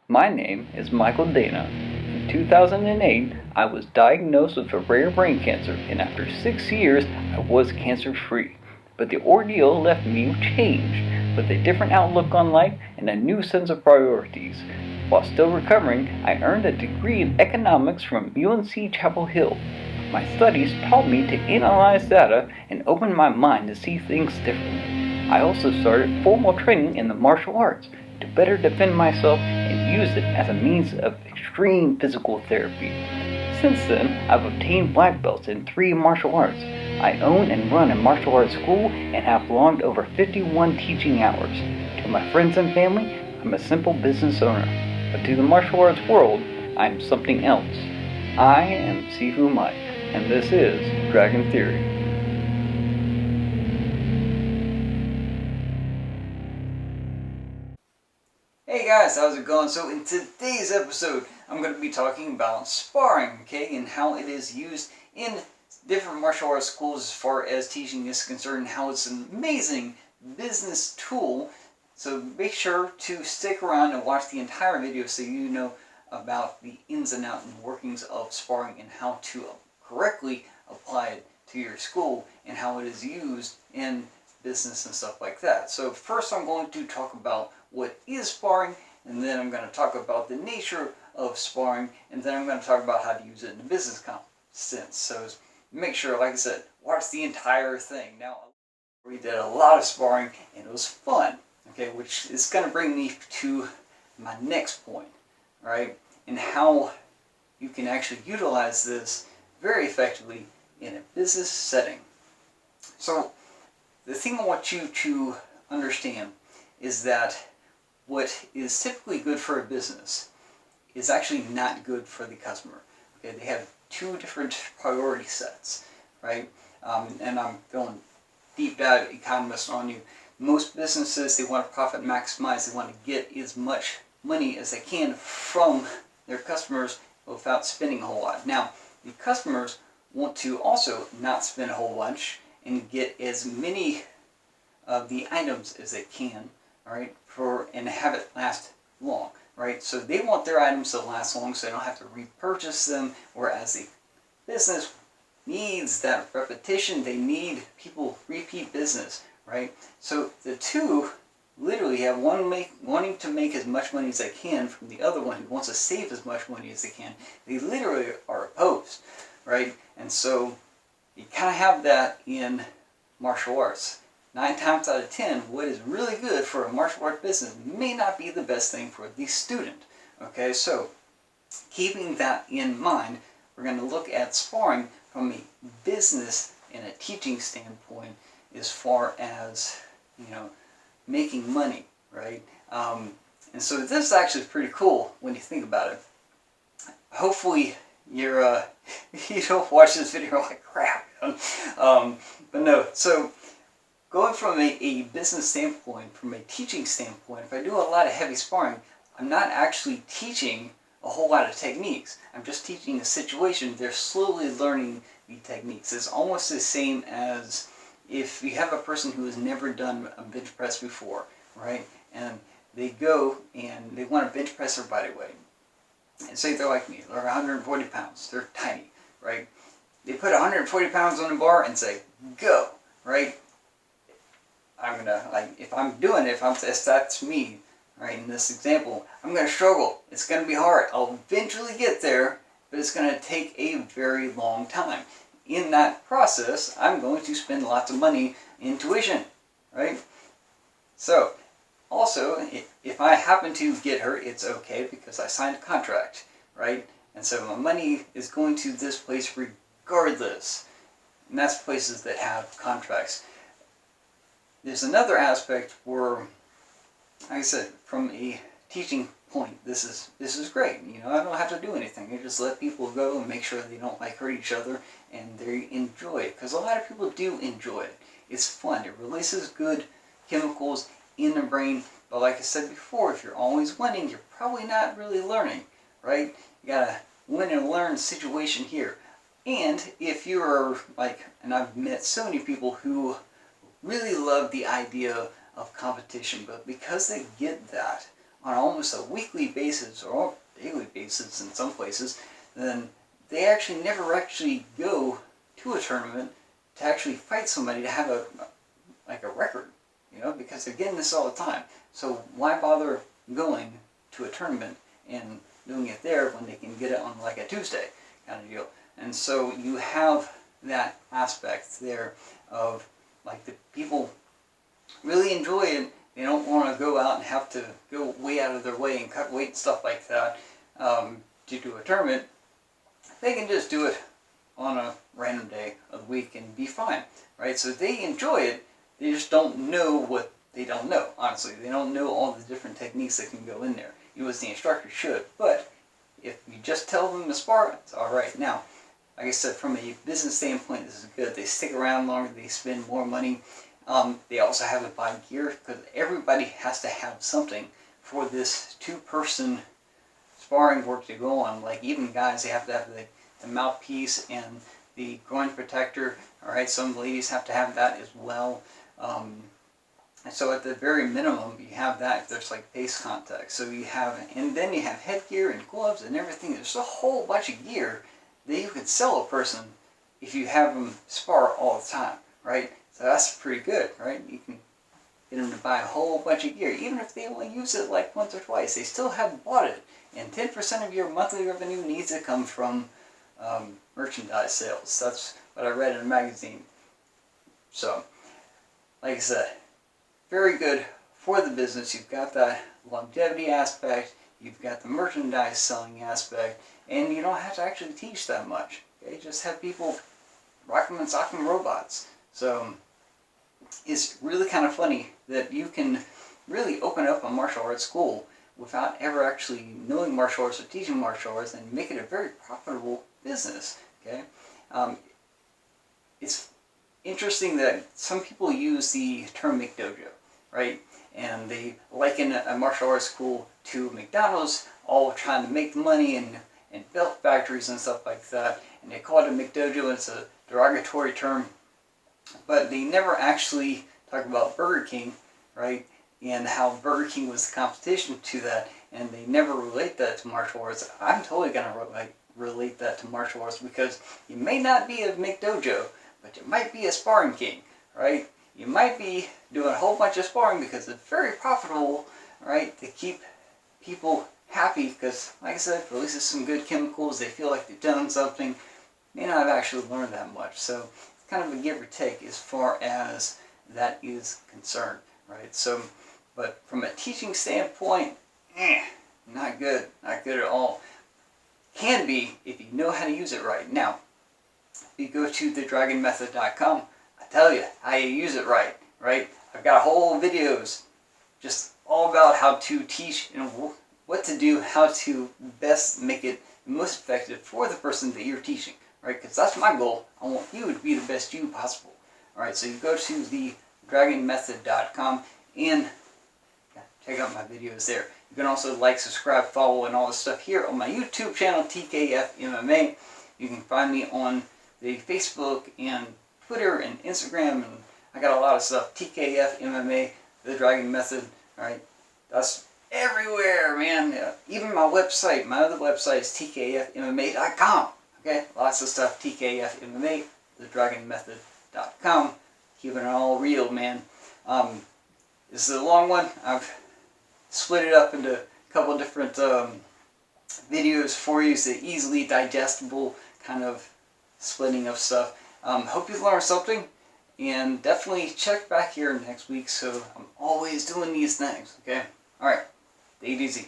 My name is Michael Dana. In 2008, I was diagnosed with a rare brain cancer, and after 6 years, I was cancer-free. But the ordeal left me changed, with a different outlook on life and a new sense of priorities. While still recovering, I earned a degree in economics from UNC Chapel Hill. My studies taught me to analyze data and open my mind to see things differently. I also started formal training in the martial arts to better defend myself and use it as a means of extreme physical therapy. Since then, I've obtained black belts in 3 martial arts. I own and run a martial arts school and have logged over 51 teaching hours. To my friends and family, I'm a simple business owner. But to the martial arts world, I'm something else. I am Sifu Mike, and this is Dragon Theory. Hey guys, how's it going? So in today's episode, I'm going to be talking about Sparring-King and how it is used in different martial arts schools as far as teaching is concerned, how it's an amazing business tool. So make sure to stick around and watch the entire video so you know about the ins and outs and workings of sparring and how to correctly apply it to your school and how it is used in business and stuff like that. So first I'm going to talk about what is sparring, and then I'm going to talk about the nature of sparring, and then I'm going to talk about how to use it in a business sense. So make sure, like I said, watch the entire thing. Now, we did a lot of sparring and it was fun, okay, which is going to bring me to my next point, right, and how you can actually utilize this very effectively in a business setting. So the thing I want you to understand is that what is typically good for a business is actually not good for the customer. Okay, they have 2 different priority sets, right? And I'm going deep dive economist on you. Most businesses, they want to profit maximize. They want to get as much money as they can from their customers without spending a whole lot. Now, the customers want to also not spend a whole bunch and get as many of the items as they can, all right, and have it last long, right? So they want their items to last long so they don't have to repurchase them, whereas the business needs that repetition. They need people repeat business, right? So the 2 literally have one wanting to make as much money as they can from the other one who wants to save as much money as they can. They literally are opposed, right? And so you kind of have that in martial arts. 9 times out of 10, what is really good for a martial art business may not be the best thing for the student. Okay, so keeping that in mind, we're going to look at sparring from a business and a teaching standpoint as far as, you know, making money, right? And so this actually is pretty cool when you think about it. Hopefully you're you don't watch this video like crap. But no, so going from a business standpoint, from a teaching standpoint, if I do a lot of heavy sparring, I'm not actually teaching a whole lot of techniques. I'm just teaching a situation. They're slowly learning the techniques. It's almost the same as if you have a person who has never done a bench press before, right? And they go and they want to bench press their body weight. And say they're like me, they're 140 pounds, they're tiny, right? They put 140 pounds on the bar and say, go, right? I'm gonna, like, if I'm doing it, if that's me, right, in this example, I'm gonna struggle. It's gonna be hard. I'll eventually get there, but it's gonna take a very long time. In that process, I'm going to spend lots of money in tuition, right? So, also, if I happen to get hurt, it's okay because I signed a contract, right? And so my money is going to this place regardless. And that's places that have contracts. There's another aspect where, like I said, from a teaching point, this is great. You know, I don't have to do anything. I just let people go and make sure they don't like hurt each other and they enjoy it. Because a lot of people do enjoy it. It's fun. It releases good chemicals in the brain. But like I said before, if you're always winning, you're probably not really learning, right? You gotta win and learn situation here. And if you're like, and I've met so many people who really love the idea of competition, but because they get that on almost a weekly basis or daily basis in some places, then they actually never actually go to a tournament to actually fight somebody to have a record, you know, because they're getting this all the time. So why bother going to a tournament and doing it there when they can get it on like a Tuesday kind of deal? And so you have that aspect there of like the people really enjoy it. They don't want to go out and have to go way out of their way and cut weight and stuff like that to do a tournament. They can just do it on a random day of the week and be fine, right? So they enjoy it. They just don't know what they don't know, honestly. They don't know all the different techniques that can go in there. You as the instructor should, but if you just tell them to spar, it's all right. Now, like I said, from a business standpoint, this is good. They stick around longer, they spend more money. They also have to buy gear because everybody has to have something for this two-person sparring work to go on. Like even guys, they have to have the mouthpiece and the groin protector. All right, some ladies have to have that as well. And so at the very minimum, you have that if there's like face contact. So you have, and then you have headgear and gloves and everything. There's a whole bunch of gear that you could sell a person if you have them spar all the time, right? So that's pretty good, right? You can get them to buy a whole bunch of gear. Even if they only use it like once or twice, they still have bought it. And 10% of your monthly revenue needs to come from merchandise sales. That's what I read in a magazine. So, like I said, very good for the business. You've got that longevity aspect, you've got the merchandise selling aspect, and you don't have to actually teach that much. Okay? Just have people rock them and sock them robots. So it's really kind of funny that you can really open up a martial arts school without ever actually knowing martial arts or teaching martial arts and make it a very profitable business. Okay, it's interesting that some people use the term McDojo, right? And they liken a martial arts school to McDonald's, all trying to make money and belt factories and stuff like that. And they call it a McDojo, and it's a derogatory term. But they never actually talk about Burger King, right? And how Burger King was the competition to that. And they never relate that to martial arts. I'm totally going to relate that to martial arts because you may not be a McDojo, but you might be a Sparring-King, right? You might be doing a whole bunch of sparring because it's very profitable, right, to keep people happy because, like I said, releases some good chemicals. They feel like they've done something. May not have actually learned that much. So it's kind of a give or take as far as that is concerned, right? So, but from a teaching standpoint, not good. Not good at all. Can be if you know how to use it right. Now, if you go to thedragonmethod.com, I tell you how you use it right? I've got whole videos just all about how to teach and what to do, how to best make it most effective for the person that you're teaching, right? Because that's my goal. I want you to be the best you possible. All right, so you go to thedragonmethod.com and check out my videos there. You can also like, subscribe, follow, and all this stuff here on my YouTube channel, tkfmma. You can find me on the Facebook and Twitter and Instagram, and I got a lot of stuff. tkfmma, The Dragon Method. All right, that's everywhere, man. Even my website, my other website is tkfmma.com. Okay, lots of stuff. tkfmma, thedragonmethod.com. Keeping it all real, man. This is a long one. I've split it up into a couple of different videos for you. It's an easily digestible kind of splitting of stuff. Hope you learned something, and definitely check back here next week. So I'm always doing these things. Okay, all right, take it easy.